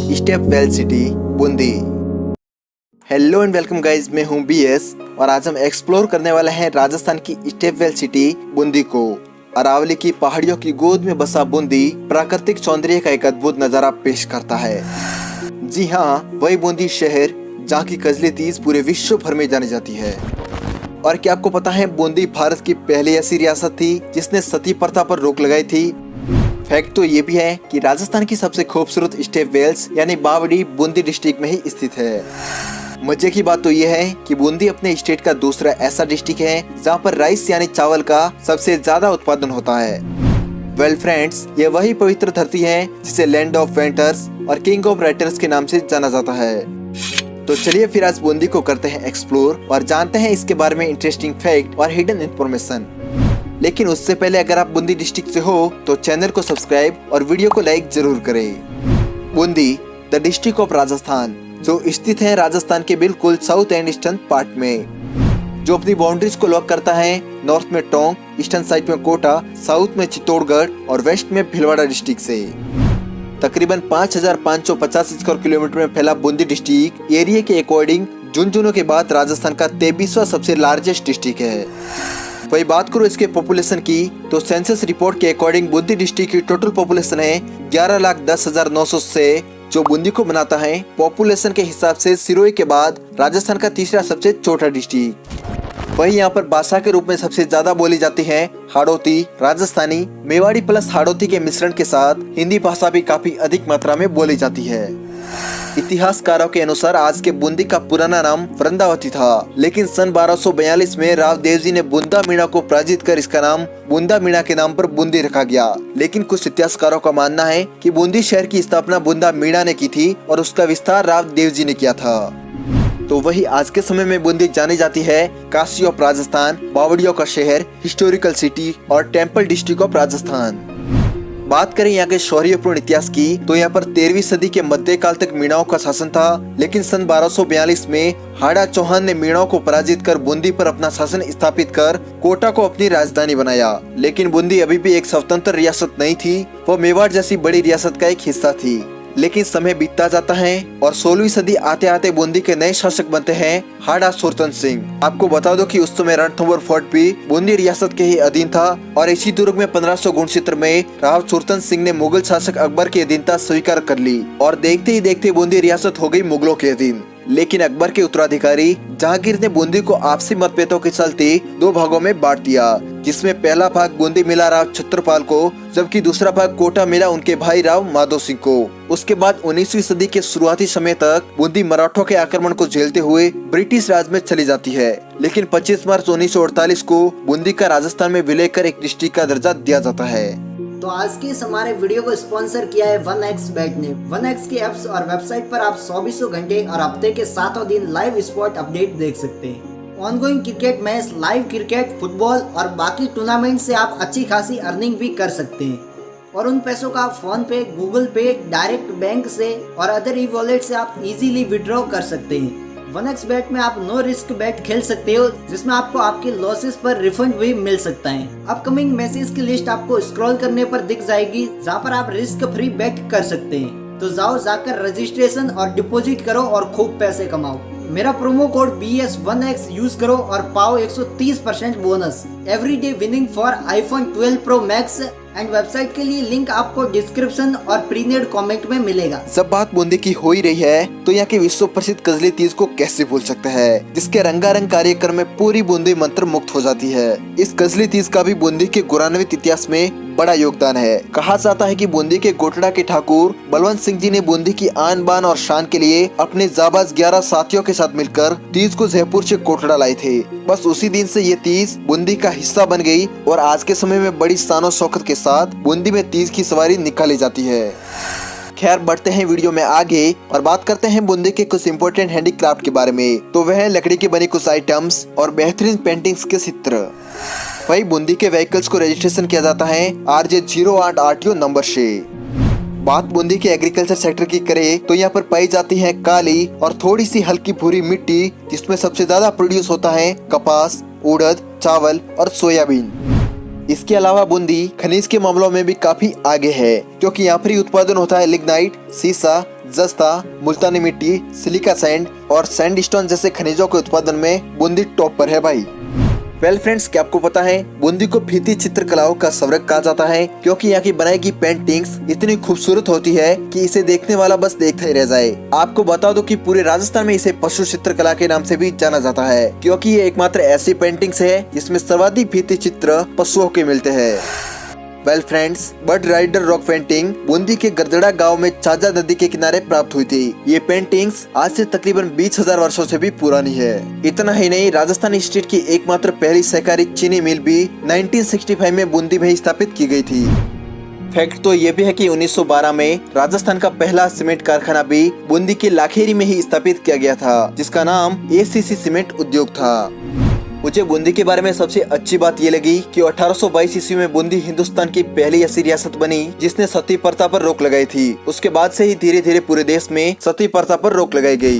Step well city Bundi. Hello and welcome guys, मैं हूं BS और आज हम एक्सप्लोर करने वाले हैं राजस्थान की स्टेप वेल सिटी बूंदी को। अरावली की पहाड़ियों की गोद में बसा बूंदी प्राकृतिक सौंदर्य का एक अद्भुत नजारा पेश करता है। जी हाँ, वही बूंदी शहर जहाँ की कजली तीज पूरे विश्व भर में जानी जाती है। और क्या आपको पता है, बूंदी भारत की पहली ऐसी रियासत थी जिसने सती प्रथा पर रोक लगाई थी। फैक्ट तो ये भी है कि राजस्थान की सबसे खूबसूरत स्टेप वेल्स यानी बावड़ी बूंदी डिस्ट्रिक्ट में ही स्थित है। मजे की बात तो ये है कि बूंदी अपने स्टेट का दूसरा ऐसा डिस्ट्रिक्ट है जहाँ पर राइस यानी चावल का सबसे ज्यादा उत्पादन होता है। वेल फ्रेंड्स, ये वही पवित्र धरती है जिसे लैंड ऑफ वेंटर्स और किंग ऑफ राइटर्स के नाम से जाना जाता है। तो चलिए फिर आज बूंदी को करते हैं एक्सप्लोर और जानते हैं इसके बारे में इंटरेस्टिंग फैक्ट और हिडन इन्फॉर्मेशन। लेकिन उससे पहले अगर आप बूंदी डिस्ट्रिक्ट से हो तो चैनल को सब्सक्राइब और वीडियो को लाइक जरूर करें। Bundi the district of Rajasthan जो स्थित है राजस्थान के बिल्कुल साउथ एंड ईस्टर्न पार्ट में, जो अपनी बाउंड्रीज को लॉक करता है नॉर्थ में टोंक, ईस्टर्न साइड में कोटा, साउथ में चित्तौड़गढ़ और वेस्ट में भीलवाड़ा डिस्ट्रिक्ट से। तकरीबन 5,550 स्क्वायर किलोमीटर में फैला बूंदी डिस्ट्रिक्ट एरिया के अकॉर्डिंग झुंझुनू के बाद राजस्थान का 23वां सबसे लार्जेस्ट डिस्ट्रिक्ट है। वही बात करो इसके पॉपुलेशन की तो सेंसस रिपोर्ट के अकॉर्डिंग बूंदी डिस्ट्रिक्ट की टोटल पॉपुलेशन है 11,10,900 से, जो बूंदी को बनाता है पॉपुलेशन के हिसाब से सिरोही के बाद राजस्थान का तीसरा सबसे छोटा डिस्ट्रिक्ट। वही यहाँ पर भाषा के रूप में सबसे ज्यादा बोली जाती है हाड़ौती, राजस्थानी, मेवाड़ी प्लस हाड़ौती के मिश्रण के साथ हिंदी भाषा भी काफी अधिक मात्रा में बोली जाती है। इतिहासकारों के अनुसार आज के बूंदी का पुराना नाम वृंदावती था, लेकिन सन 1242 में राव देव जी ने बूंदा मीणा को पराजित कर इसका नाम बूंदा मीणा के नाम पर बूंदी रखा गया। लेकिन कुछ इतिहासकारों का मानना है कि बूंदी शहर की स्थापना बूंदा मीणा ने की थी और उसका विस्तार राव देव जी ने किया था। तो वही आज के समय में बूंदी जानी जाती है काशी ऑफ राजस्थान, बावड़ियों का शहर, हिस्टोरिकल सिटी और टेम्पल डिस्ट्रिक्ट ऑफ राजस्थान। बात करें यहाँ के शौर्यपूर्ण इतिहास की तो यहाँ पर 13वीं सदी के मध्यकाल तक मीणाओं का शासन था, लेकिन सन 1242 में हाड़ा चौहान ने मीणाओं को पराजित कर बूंदी पर अपना शासन स्थापित कर कोटा को अपनी राजधानी बनाया। लेकिन बूंदी अभी भी एक स्वतंत्र रियासत नहीं थी, वो मेवाड़ जैसी बड़ी रियासत का एक हिस्सा थी। लेकिन समय बीतता जाता है और 16वीं सदी आते आते बूंदी के नए शासक बनते हैं हाड़ा सुरतन सिंह। आपको बता दो कि उस समय रणथंभौर फोर्ट भी बूंदी रियासत के ही अधीन था और इसी दुर्ग में 1500 गुणक्षेत्र में राव सुरतन सिंह ने मुगल शासक अकबर की अधीनता स्वीकार कर ली और देखते ही देखते बूंदी रियासत हो गई मुगलों के अधीन। लेकिन अकबर के उत्तराधिकारी जहांगीर ने बूंदी को आपसी मतभेदों के चलते 2 भागों में बांट दिया, जिसमें पहला भाग बूंदी मिला राव छत्रपाल को, जबकि दूसरा भाग कोटा मिला उनके भाई राव माधो सिंह को। उसके बाद 19वीं सदी के शुरुआती समय तक बूंदी मराठों के आक्रमण को झेलते हुए ब्रिटिश राज में चली जाती है, लेकिन 25 मार्च 1948 को बूंदी का राजस्थान में विलय कर एक डिस्ट्रिक्ट का दर्जा दिया जाता है। तो आज के इस हमारे वीडियो को स्पॉन्सर किया है 1xBet ने। 1x की ऐप्स और वेबसाइट पर आप 24 घंटे और हफ्ते के 7 दिन लाइव स्पोर्ट अपडेट देख सकते हैं। Ongoing cricket match, live cricket, football और बाकी टूर्नामेंट से आप अच्छी खासी अर्निंग भी कर सकते हैं और उन पैसों का फोन पे, गूगल पे, डायरेक्ट बैंक से और अदर ई वॉलेट से आप इजीली विड्रॉ कर सकते हैं। 1xBet में आप नो रिस्क बेट खेल सकते हो, जिसमें आपको आपके लॉसेस पर रिफंड भी मिल सकता है। अपकमिंग मैचेस की लिस्ट आपको स्क्रॉल करने पर दिख जाएगी, जहां पर आप रिस्क फ्री बेट कर सकते हैं। तो जाकर रजिस्ट्रेशन और डिपॉजिट करो और खूब पैसे कमाओ। मेरा प्रोमो कोड BS1X यूज करो और पाओ 130% bonus. Everyday winning for iPhone 12 Pro Max and website के लिए लिंक आपको डिस्क्रिप्शन और प्रीनेड कमेंट में मिलेगा। जब बात बूंदी की हो ही रही है तो यहाँ के विश्व प्रसिद्ध कजली तीज को कैसे भूल सकते हैं, जिसके रंगारंग कार्यक्रम में पूरी बूंदी मंत्र मुक्त हो जाती है। इस कजली तीज का भी बूंदी के गौरवान्वित इतिहास में बड़ा योगदान है। कहा जाता है कि बूंदी के गोटड़ा के ठाकुर बलवंत सिंह जी ने बूंदी की आन बान और शान के लिए अपने जाबाज 11 साथियों के साथ मिलकर तीज को जयपुर से कोटड़ा लाए थे। बस उसी दिन से ये तीज बूंदी का हिस्सा बन गई और आज के समय में बड़ी शानो शौकत के साथ बूंदी में तीज की सवारी निकाली जाती है। खैर, बढ़ते हैं वीडियो में आगे और बात करते हैं बूंदी के कुछ इंपोर्टेंट हैंडीक्राफ्ट के बारे में। तो वह लकड़ी की बनी कुछ आइटम्स और बेहतरीन पेंटिंग्स के चित्र। वही बूंदी के व्हीकल्स को रजिस्ट्रेशन किया जाता है RJ08 RTO नंबर से। बात बूंदी के एग्रीकल्चर सेक्टर की करें तो यहाँ पर पाई जाती है काली और थोड़ी सी हल्की भूरी मिट्टी, जिसमें सबसे ज्यादा प्रोड्यूस होता है कपास, उड़द, चावल और सोयाबीन। इसके अलावा बूंदी खनिज के मामलों में भी काफी आगे है, क्योंकि यहाँ पर ही उत्पादन होता है लिग्नाइट, सीसा, जस्ता, मुल्तानी मिट्टी, सिलिका सैंड और सैंडस्टोन जैसे खनिजों के उत्पादन में बूंदी टॉप पर है भाई। वेल फ्रेंड्स, क्या आपको पता है बूंदी को फीती चित्रकलाओं का स्वर्ग कहा जाता है, क्योंकि यहाँ की बनाई गई पेंटिंग्स इतनी खूबसूरत होती है कि इसे देखने वाला बस देखता ही रह जाए। आपको बता दो कि पूरे राजस्थान में इसे पशु चित्रकला के नाम से भी जाना जाता है, क्योंकि ये एकमात्र ऐसी पेंटिंग्स है जिसमें सर्वाधिक फीती चित्र पशुओं के मिलते हैं। Well friends, bird rider rock painting Bundi के गरदड़ा गांव में चाजा नदी के किनारे प्राप्त हुई थी। ये पेंटिंग्स आज से तकरीबन 20,000 वर्षों से भी पुरानी है। इतना ही नहीं, राजस्थान स्टेट की एकमात्र पहली सहकारी चीनी मिल भी 1965 में बूंदी में ही स्थापित की गई थी। फैक्ट तो ये भी है कि 1912 में राजस्थान का पहला सीमेंट कारखाना भी बूंदी के लाखेरी में ही स्थापित किया गया था, जिसका नाम ACC सीमेंट उद्योग था। मुझे बूंदी के बारे में सबसे अच्छी बात ये लगी कि 1822 ईस्वी में बूंदी हिंदुस्तान की पहली ऐसी रियासत बनी जिसने सती प्रथा पर रोक लगाई थी। उसके बाद से ही धीरे धीरे पूरे देश में सती प्रथा पर रोक लगाई गई।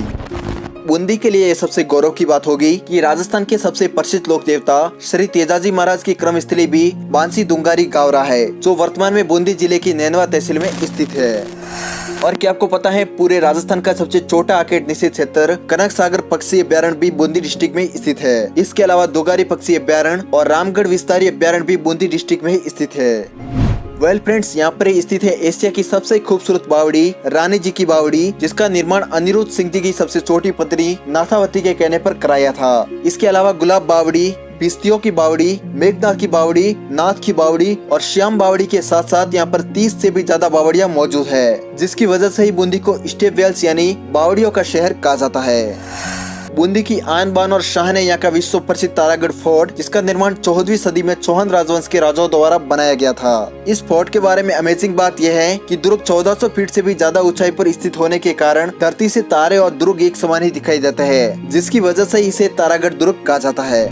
बूंदी के लिए सबसे गौरव की बात होगी कि राजस्थान के सबसे प्रसिद्ध लोक देवता श्री तेजाजी महाराज की क्रम स्थली भी बांसी दुंगारी गावरा है, जो वर्तमान में बूंदी जिले की नैनवा तहसील में स्थित है। और क्या आपको पता है पूरे राजस्थान का सबसे छोटा आर्किड निषेध क्षेत्र कनक सागर पक्षी अभ्यारण्य भी बूंदी डिस्ट्रिक्ट में स्थित है। इसके अलावा दुगारी पक्षी अभ्यारण्य और रामगढ़ विस्तारी अभ्यारण्य भी बूंदी डिस्ट्रिक्ट में ही स्थित है। वेल फ्रेंड्स, यहाँ पर स्थित है एशिया की सबसे खूबसूरत बावड़ी रानी जी की बावड़ी, जिसका निर्माण अनिरुद्ध सिंह जी की सबसे छोटी पत्नी नाथावती के कहने पर कराया था। इसके अलावा गुलाब बावड़ी, बिस्तियों की बावड़ी, मेघनाथ की बावड़ी, नाथ की बावड़ी और श्याम बावड़ी के साथ साथ यहाँ पर 30 से भी ज्यादा बावड़ियाँ मौजूद है, जिसकी वजह से ही बूंदी को स्टेप वेल्स यानी बावड़ियों का शहर कहा जाता है। बूंदी की आन बान और शान है यहाँ का विश्व प्रसिद्ध तारागढ़ फोर्ट, जिसका निर्माण 14वीं सदी में चौहान राजवंश के राजाओं द्वारा बनाया गया था। इस फोर्ट के बारे में अमेजिंग बात यह है कि दुर्ग 1400 फीट से भी ज्यादा ऊंचाई पर स्थित होने के कारण धरती से तारे और दुर्ग एक समान ही दिखाई देते हैं, जिसकी वजह से इसे तारागढ़ दुर्ग कहा जाता है।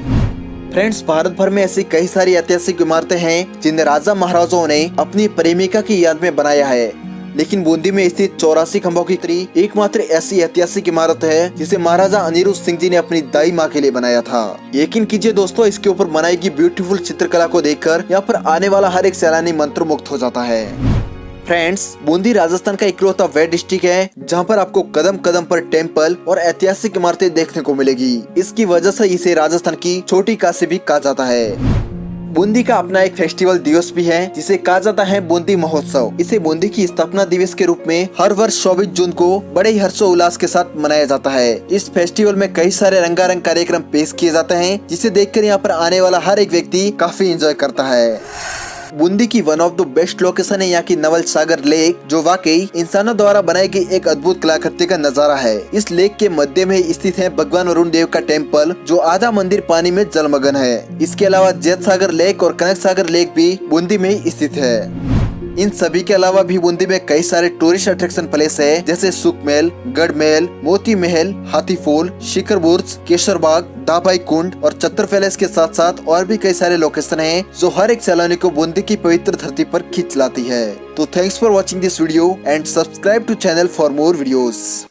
फ्रेंड्स, भारत भर में ऐसी कई सारी ऐतिहासिक इमारतें हैं जिन्हें राजा महाराजाओं ने अपनी प्रेमिका की याद में बनाया है, लेकिन बूंदी में स्थित 84 खंभों की तरी एकमात्र ऐसी ऐतिहासिक इमारत है जिसे महाराजा अनिरुद्ध सिंह जी ने अपनी दाई माँ के लिए बनाया था। यकीन कीजिए दोस्तों, इसके ऊपर बनाई गई ब्यूटीफुल चित्रकला को देखकर यहाँ पर आने वाला हर एक सैलानी मंत्रमुग्ध हो जाता है। फ्रेंड्स, बूंदी राजस्थान का इकलौता वह डिस्ट्रिक्ट है जहाँ पर आपको कदम कदम पर टेम्पल और ऐतिहासिक इमारतें देखने को मिलेगी। इसकी वजह से इसे राजस्थान की छोटी काशी भी कहा जाता है। बूंदी का अपना एक फेस्टिवल दिवस भी है जिसे कहा जाता है बूंदी महोत्सव। इसे बूंदी की स्थापना दिवस के रूप में हर वर्ष 24 जून को बड़े ही हर्षोल्लास के साथ मनाया जाता है। इस फेस्टिवल में कई सारे रंगारंग कार्यक्रम पेश किए जाते हैं, जिसे देखकर यहाँ पर आने वाला हर एक व्यक्ति काफी एंजॉय करता है। बूंदी की one of the best location है यहाँ की नवल सागर लेक, जो वाकई इंसानों द्वारा बनाई गई एक अद्भुत कलाकृति का नजारा है। इस लेक के मध्य में स्थित है भगवान वरुण देव का टेम्पल, जो आधा मंदिर पानी में जलमग्न है। इसके अलावा जैत सागर लेक और कनक सागर लेक भी बूंदी में ही स्थित है। इन सभी के अलावा भी बूंदी में कई सारे टूरिस्ट अट्रैक्शन प्लेस है, जैसे सुख महल, गढ़ महल, मोती महल, हाथी फूल, शिखर बुर्ज, केसर बाग, दाबाई कुंड और चतर पैलेस के साथ साथ और भी कई सारे लोकेशन हैं जो हर एक सैलानी को बूंदी की पवित्र धरती पर खींच लाती है। तो thanks for watching this video and subscribe to channel for more videos.